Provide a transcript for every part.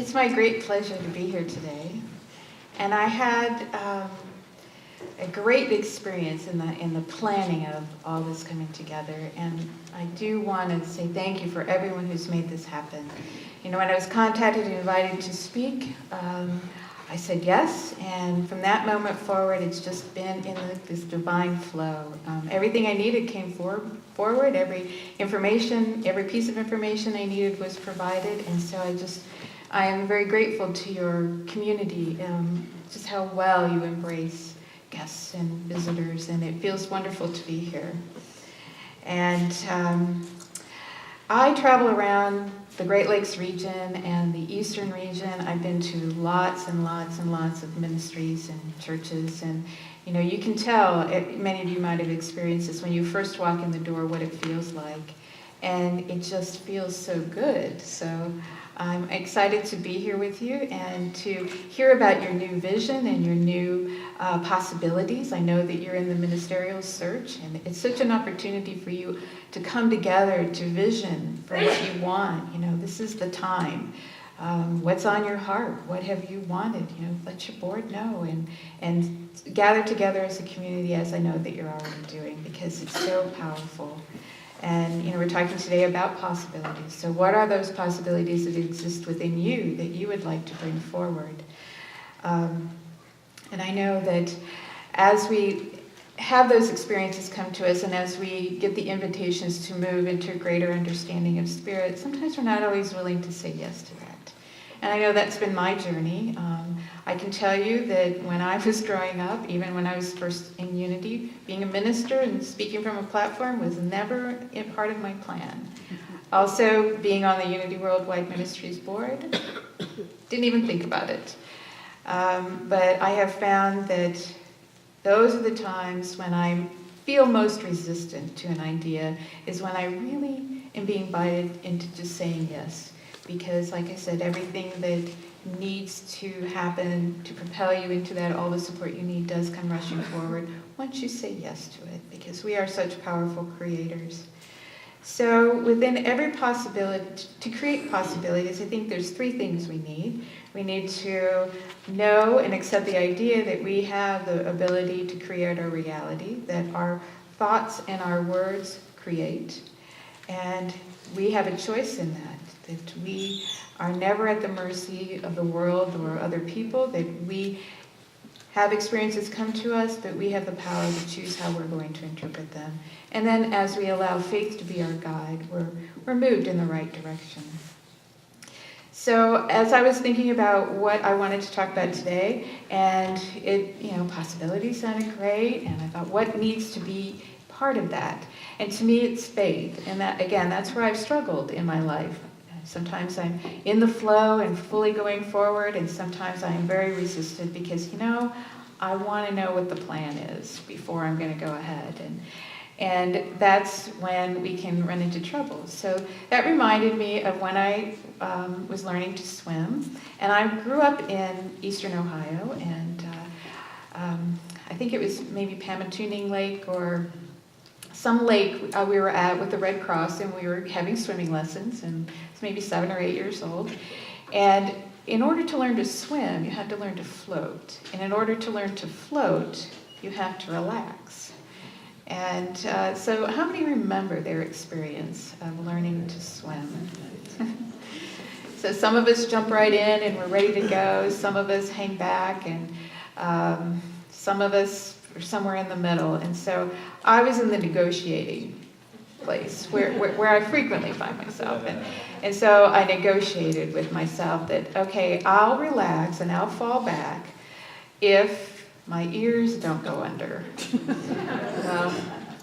It's my great pleasure to be here today. And I had a great experience in the planning of all this coming together. And I do want to say thank you for everyone who's made this happen. You know, when I was contacted and invited to speak, I said yes. And from that moment forward, it's just been in this divine flow. Everything I needed came forward. Every piece of information I needed was provided. And so I am very grateful to your community, just how well you embrace guests and visitors, and it feels wonderful to be here. And I travel around the Great Lakes region and the Eastern region. I've been to lots and lots and lots of ministries and churches, and you know, you can tell, many of you might have experienced this, when you first walk in the door, what it feels like. And it just feels so good. So I'm excited to be here with you and to hear about your new vision and your new possibilities. I know that you're in the ministerial search, and it's such an opportunity for you to come together to vision for what you want. You know, this is the time. What's on your heart? What have you wanted? You know, let your board know and gather together as a community, as I know that you're already doing, because it's so powerful. And, you know, we're talking today about possibilities. So what are those possibilities that exist within you that you would like to bring forward? And I know that as we have those experiences come to us and as we get the invitations to move into a greater understanding of spirit, sometimes we're not always willing to say yes to that. And I know that's been my journey. I can tell you that when I was growing up, even when I was first in Unity, being a minister and speaking from a platform was never a part of my plan. Also, being on the Unity Worldwide Ministries Board, didn't even think about it. But I have found that those are the times when I feel most resistant to an idea, is when I really am being invited into just saying yes. Because, like I said, everything that needs to happen to propel you into that, all the support you need does come rushing forward once you say yes to it, because we are such powerful creators. So within every possibility, to create possibilities, I think there's three things we need. We need to know and accept the idea that we have the ability to create our reality, that our thoughts and our words create, and we have a choice in that we are never at the mercy of the world or other people, that we have experiences come to us, but we have the power to choose how we're going to interpret them. And then as we allow faith to be our guide, we're moved in the right direction. So as I was thinking about what I wanted to talk about today, and possibilities sounded great, and I thought, what needs to be part of that? And to me, it's faith. And that, again, that's where I've struggled in my life. Sometimes I'm in the flow and fully going forward, and sometimes I am very resistant because, I want to know what the plan is before I'm going to go ahead. And that's when we can run into trouble. So that reminded me of when I was learning to swim. And I grew up in eastern Ohio, and I think it was maybe Pamatuning Lake or some lake we were at with the Red Cross, and we were having swimming lessons, and I was maybe 7 or 8 years old. And in order to learn to swim, you had to learn to float. And in order to learn to float, you have to relax. And so how many remember their experience of learning to swim? So some of us jump right in and we're ready to go. Some of us hang back, and some of us are somewhere in the middle. And so I was in the negotiating place where I frequently find myself. And so I negotiated with myself that, okay, I'll relax and I'll fall back if my ears don't go under. Well,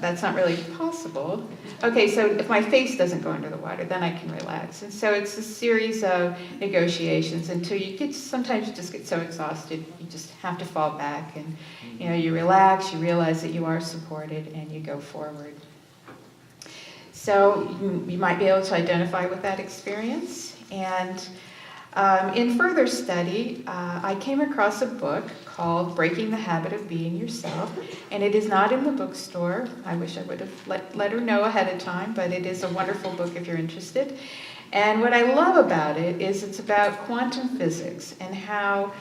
that's not really possible. Okay, so if my face doesn't go under the water, then I can relax. And so it's a series of negotiations until sometimes you just get so exhausted, you just have to fall back, and you relax, you realize that you are supported, and you go forward. So you might be able to identify with that experience. And In further study, I came across a book called Breaking the Habit of Being Yourself, and it is not in the bookstore. I wish I would have let her know ahead of time, but it is a wonderful book if you're interested. And what I love about it is it's about quantum physics and how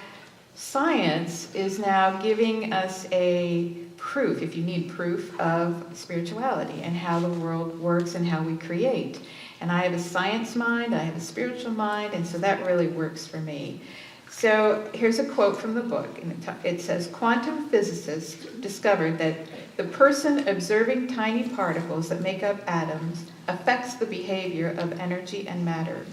science is now giving us a proof, if you need proof, of spirituality and how the world works and how we create. And I have a science mind, I have a spiritual mind, and so that really works for me. So here's a quote from the book, and it says, quantum physicists discovered that the person observing tiny particles that make up atoms affects the behavior of energy and matter.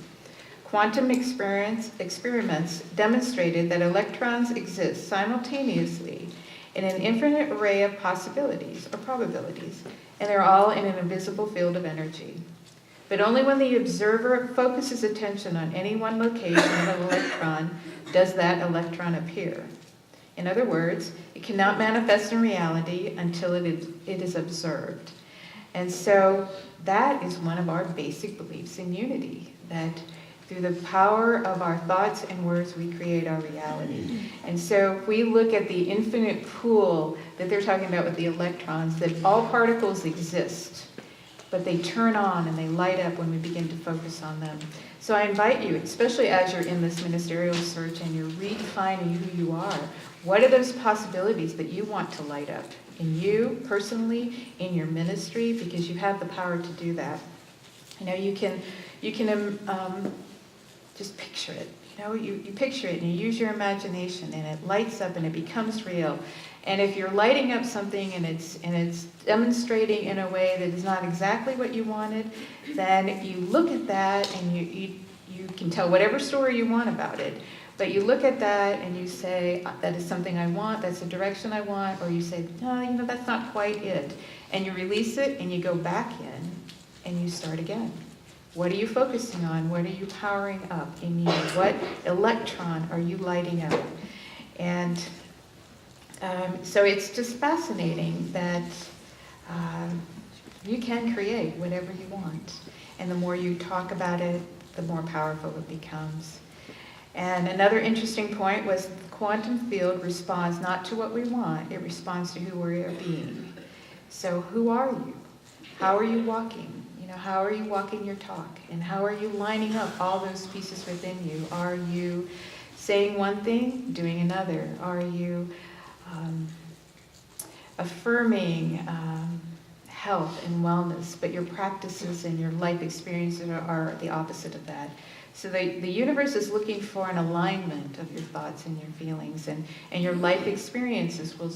Quantum experiments demonstrated that electrons exist simultaneously in an infinite array of possibilities or probabilities, and they're all in an invisible field of energy. But only when the observer focuses attention on any one location of an electron does that electron appear. In other words, it cannot manifest in reality until it is observed. And so that is one of our basic beliefs in unity, that through the power of our thoughts and words, we create our reality. And so if we look at the infinite pool that they're talking about with the electrons, that all particles exist, but they turn on and they light up when we begin to focus on them. So I invite you, especially as you're in this ministerial search and you're redefining who you are, what are those possibilities that you want to light up in you personally, in your ministry, because you have the power to do that. You know, you can just picture it. You know, you picture it and you use your imagination and it lights up and it becomes real. And if you're lighting up something and it's demonstrating in a way that is not exactly what you wanted, then you look at that and you can tell whatever story you want about it. But you look at that and you say, that is something I want, that's the direction I want, or you say, no, you know, that's not quite it. And you release it and you go back in and you start again. What are you focusing on? What are you powering up in you? What electron are you lighting up? And so it's just fascinating that you can create whatever you want. And the more you talk about it, the more powerful it becomes. And another interesting point was the quantum field responds not to what we want, it responds to who we are being. So who are you? How are you walking? You know, how are you walking your talk? And how are you lining up all those pieces within you? Are you saying one thing, doing another? Are you affirming health and wellness, but your practices and your life experiences are the opposite of that? So the universe is looking for an alignment of your thoughts and your feelings, and your life experiences will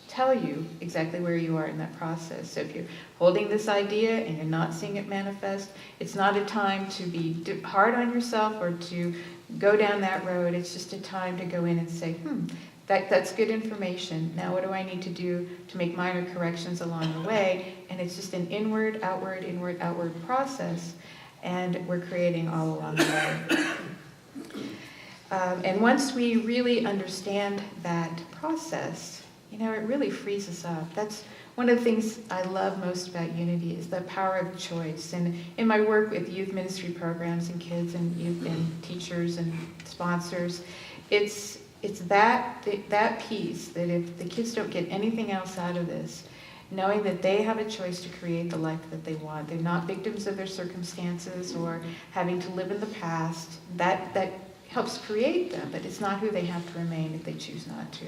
tell you exactly where you are in that process. So if you're holding this idea and you're not seeing it manifest, it's not a time to be hard on yourself or to go down that road. It's just a time to go in and say, that's good information. Now what do I need to do to make minor corrections along the way? And it's just an inward, outward process. And we're creating all along the way. And once we really understand that process, you know, it really frees us up. That's one of the things I love most about Unity is the power of choice. And in my work with youth ministry programs and kids and youth and teachers and sponsors, it's that piece that if the kids don't get anything else out of this, knowing that they have a choice to create the life that they want. They're not victims of their circumstances or having to live in the past. That helps create them, but it's not who they have to remain if they choose not to.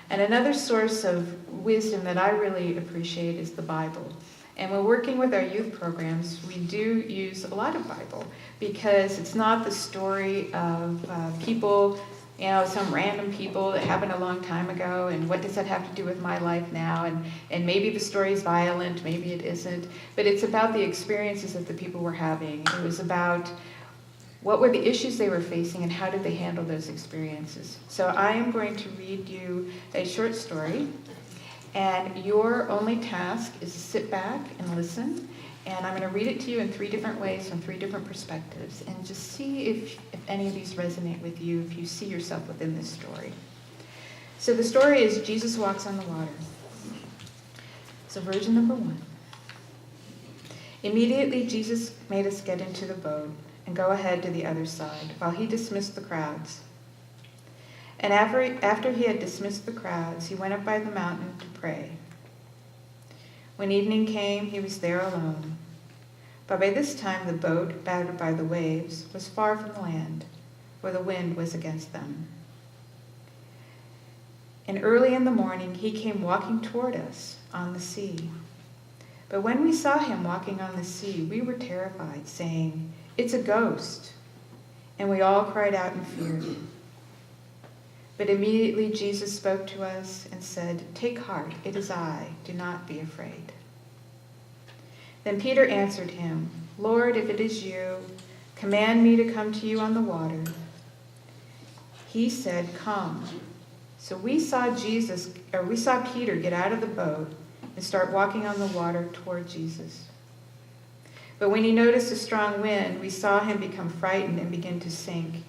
And another source of wisdom that I really appreciate is the Bible. And when working with our youth programs, we do use a lot of Bible because it's not the story of people, you know, some random people that happened a long time ago, and what does that have to do with my life now? And maybe the story is violent, maybe it isn't, but it's about the experiences that the people were having. It was about what were the issues they were facing and how did they handle those experiences. So I am going to read you a short story, and your only task is to sit back and listen. And I'm going to read it to you in 3 different ways from 3 different perspectives and just see if any of these resonate with you, if you see yourself within this story. So the story is Jesus walks on the water. So version number 1. Immediately Jesus made us get into the boat, and go ahead to the other side, while he dismissed the crowds. And after he had dismissed the crowds, he went up by the mountain to pray. When evening came, he was there alone. But by this time the boat, battered by the waves, was far from the land, for the wind was against them. And early in the morning he came walking toward us on the sea. But when we saw him walking on the sea, we were terrified, saying, "It's a ghost." And we all cried out in fear. But immediately Jesus spoke to us and said, "Take heart, it is I, do not be afraid." Then Peter answered him, "Lord, if it is you, command me to come to you on the water." He said, "Come." So we saw Peter get out of the boat and start walking on the water toward Jesus. But when he noticed a strong wind, we saw him become frightened and begin to sink.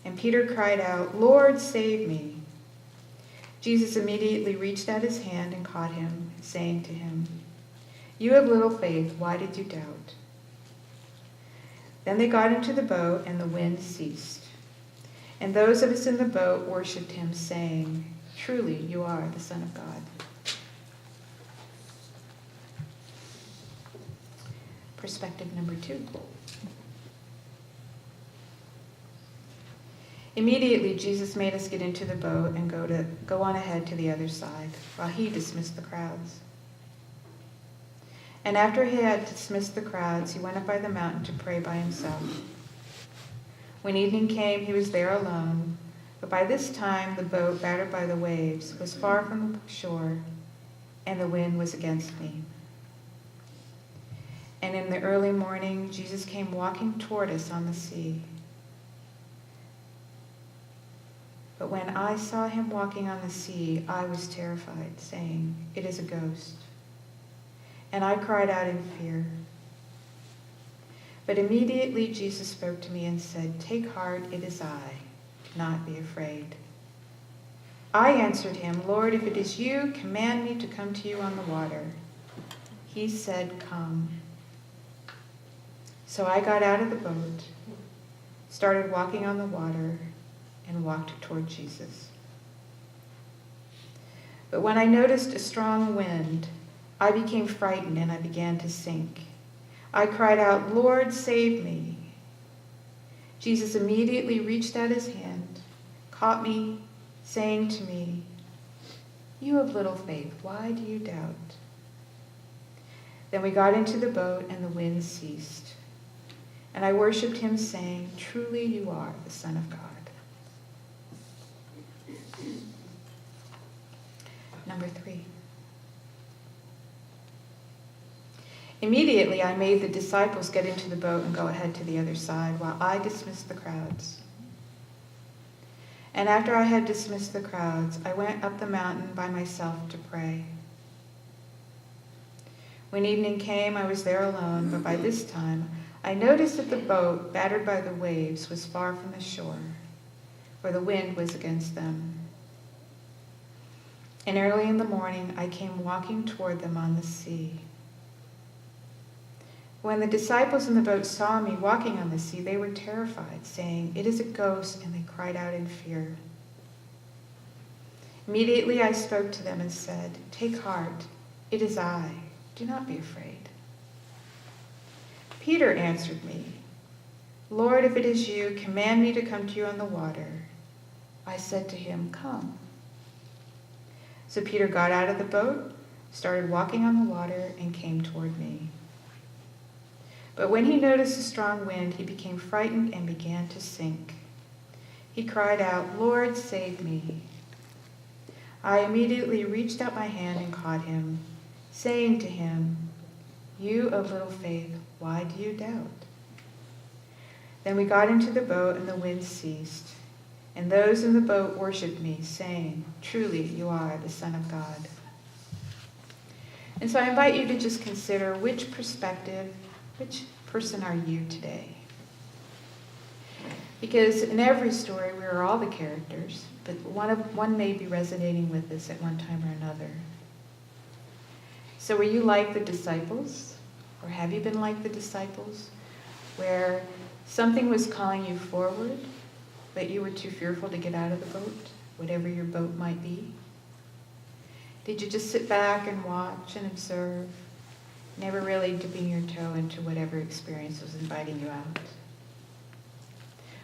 And Peter cried out, "Lord, save me." Jesus immediately reached out his hand and caught him, saying to him, "You have little faith, why did you doubt?" Then they got into the boat, and the wind ceased. And those of us in the boat worshipped him, saying, "Truly, you are the Son of God." Perspective number 2. Immediately, Jesus made us get into the boat and go on ahead to the other side, while he dismissed the crowds. And after he had dismissed the crowds, he went up by the mountain to pray by himself. When evening came, he was there alone, but by this time the boat, battered by the waves, was far from the shore, and the wind was against me. And in the early morning, Jesus came walking toward us on the sea. But when I saw him walking on the sea, I was terrified, saying, "It is a ghost." And I cried out in fear. But immediately Jesus spoke to me and said, "Take heart, it is I. Do not be afraid." I answered him, "Lord, if it is you, command me to come to you on the water." He said, "Come." So I got out of the boat, started walking on the water, and walked toward Jesus. But when I noticed a strong wind, I became frightened and I began to sink. I cried out, "Lord, save me." Jesus immediately reached out his hand, caught me, saying to me, "You have little faith, why do you doubt?" Then we got into the boat and the wind ceased. And I worshipped him, saying, "Truly you are the Son of God." Number 3. Immediately I made the disciples get into the boat and go ahead to the other side, while I dismissed the crowds. And after I had dismissed the crowds, I went up the mountain by myself to pray. When evening came, I was there alone, but by this time I noticed that the boat, battered by the waves, was far from the shore, for the wind was against them. And early in the morning I came walking toward them on the sea. When the disciples in the boat saw me walking on the sea, they were terrified, saying, "It is a ghost," and they cried out in fear. Immediately I spoke to them and said, "Take heart, it is I. Do not be afraid." Peter answered me, "Lord, if it is you, command me to come to you on the water." I said to him, "Come." So Peter got out of the boat, started walking on the water, and came toward me. But when he noticed a strong wind, he became frightened and began to sink. He cried out, "Lord, save me." I immediately reached out my hand and caught him, saying to him, "You of little faith, why do you doubt?" Then we got into the boat, and the wind ceased. And those in the boat worshipped me, saying, "Truly you are the Son of God." And so I invite you to just consider which person are you today? Because in every story, we are all the characters, but one may be resonating with us at one time or another. So were you like the disciples? Or have you been like the disciples? where something was calling you forward, but you were too fearful to get out of the boat, whatever your boat might be? Did you just sit back and watch and observe, never really dipping your toe into whatever experience was inviting you out?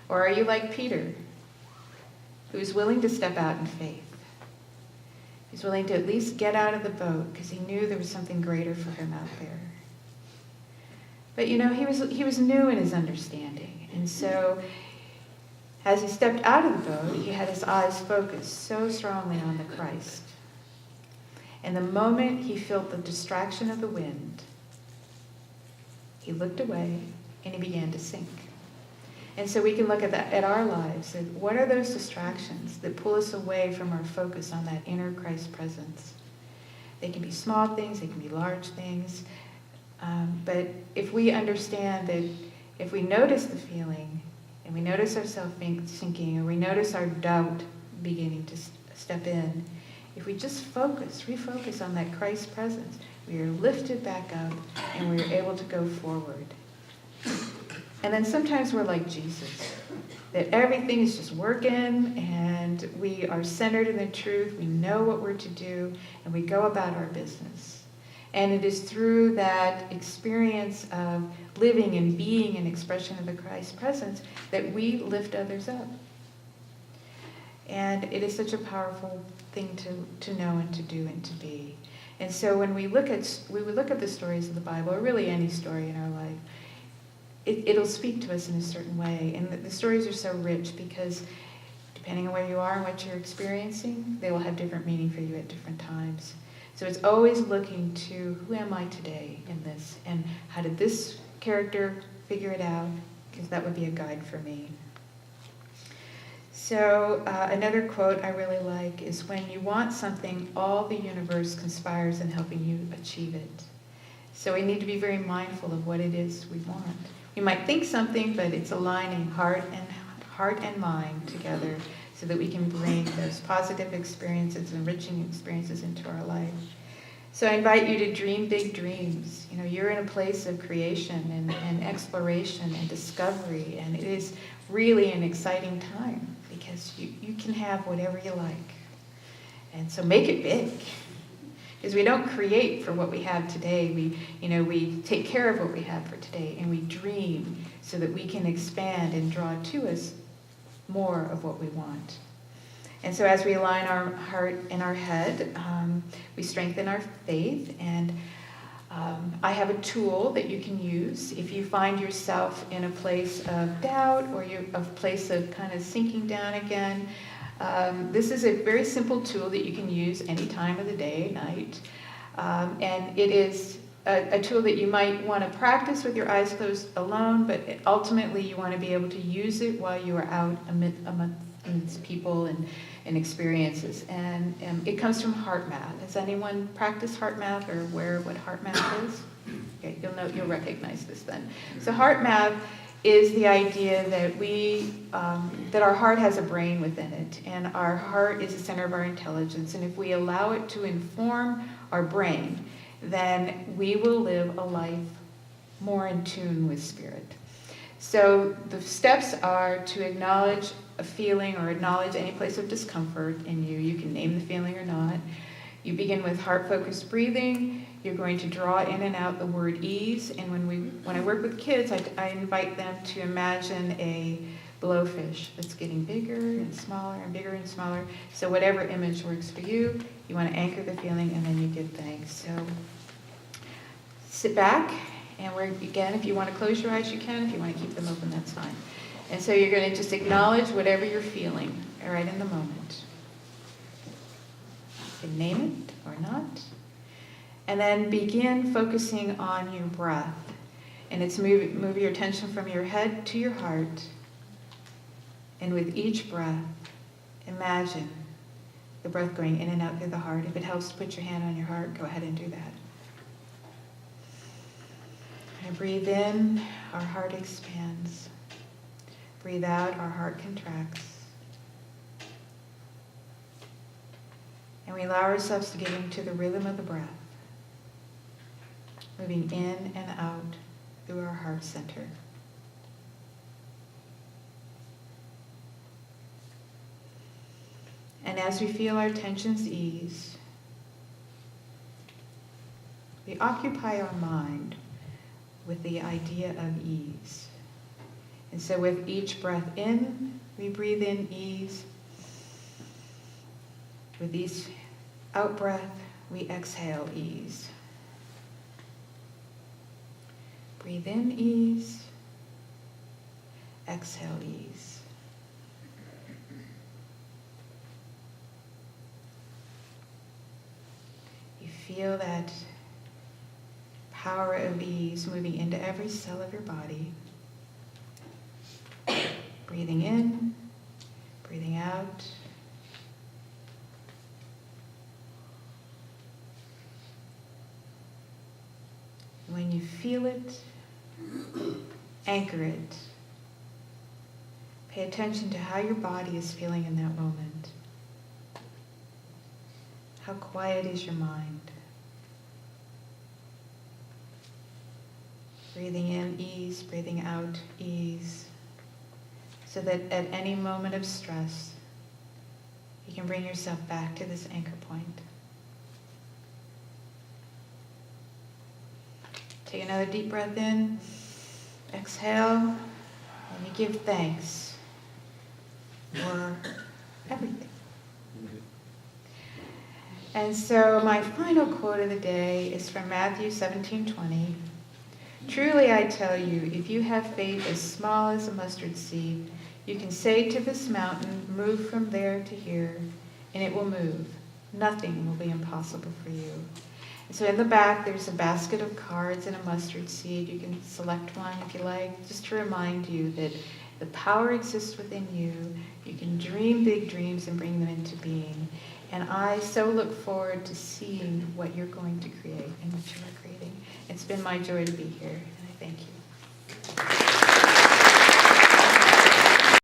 Or are you like Peter, who's willing to step out in faith? He's willing to at least get out of the boat because he knew there was something greater for him out there. But he was new in his understanding. And so as he stepped out of the boat, he had his eyes focused so strongly on the Christ. And the moment he felt the distraction of the wind, he looked away and he began to sink. And so we can look at our lives. And what are those distractions that pull us away from our focus on that inner Christ presence? They can be small things, they can be large things. But if we understand that if we notice the feeling and we notice ourselves sinking, or we notice our doubt beginning to step in, if we just refocus on that Christ presence, we are lifted back up and we are able to go forward. And then sometimes we're like Jesus, that everything is just working and we are centered in the truth, we know what we're to do, and we go about our business. And it is through that experience of living and being an expression of the Christ presence that we lift others up. And it is such a powerful thing to know and to do and to be. And so when we look at the stories of the Bible, or really any story in our life, it'll speak to us in a certain way. And the stories are so rich because depending on where you are and what you're experiencing, they will have different meaning for you at different times. So it's always looking to, who am I today in this? And how did this character figure it out? Because that would be a guide for me. So another quote I really like is, when you want something, all the universe conspires in helping you achieve it. So we need to be very mindful of what it is we want. We might think something, but it's aligning heart and mind together so that we can bring those positive experiences, enriching experiences into our life. So I invite you to dream big dreams. You're in a place of creation and exploration and discovery, and it is really an exciting time because you can have whatever you like. And so make it big. Because we don't create for what we have today. We take care of what we have for today, and we dream so that we can expand and draw to us more of what we want. And so as we align our heart and our head, we strengthen our faith. And I have a tool that you can use if you find yourself in a place of doubt, or a place of kind of sinking down again. This is a very simple tool that you can use any time of the day, night. And it is a tool that you might want to practice with your eyes closed alone, but ultimately you want to be able to use it while you are out amidst people and experiences. And it comes from heart math. Has anyone practiced heart math or aware of what heart math is? Okay, you'll recognize this then. So heart math is the idea that that our heart has a brain within it, and our heart is the center of our intelligence. And if we allow it to inform our brain, then we will live a life more in tune with spirit. So the steps are to acknowledge a feeling or acknowledge any place of discomfort in you. You can name the feeling or not. You begin with heart-focused breathing. You're going to draw in and out the word ease. And when I work with kids, I invite them to imagine a blowfish that's getting bigger and smaller and bigger and smaller. So whatever image works for you, you want to anchor the feeling, and then you give thanks. So sit back, and again, if you want to close your eyes, you can. If you want to keep them open, that's fine. And so you're going to just acknowledge whatever you're feeling right in the moment. You can name it or not. And then begin focusing on your breath. And it's move your attention from your head to your heart. And with each breath, imagine the breath going in and out through the heart. If it helps to put your hand on your heart, go ahead and do that. And breathe in, our heart expands. Breathe out, our heart contracts. And we allow ourselves to get into the rhythm of the breath, moving in and out through our heart center. as we feel our tensions ease, we occupy our mind with the idea of ease. And so with each breath in, we breathe in ease. With each out-breath, we exhale ease. Breathe in ease, exhale ease. You feel that power of ease moving into every cell of your body. Breathing in, breathing out. When you feel it, anchor it. Pay attention to how your body is feeling in that moment. How quiet is your mind? Breathing in, ease. Breathing out, ease. So that at any moment of stress, you can bring yourself back to this anchor point. Take another deep breath in. Exhale. And you give thanks for everything. And so my final quote of the day is from Matthew 17:20. Truly I tell you, if you have faith as small as a mustard seed, you can say to this mountain, move from there to here, and it will move. Nothing will be impossible for you. And so in the back, there's a basket of cards and a mustard seed. You can select one if you like, just to remind you that the power exists within you. You can dream big dreams and bring them into being. And I so look forward to seeing what you're going to create and what you are creating. It's been my joy to be here, and I thank you.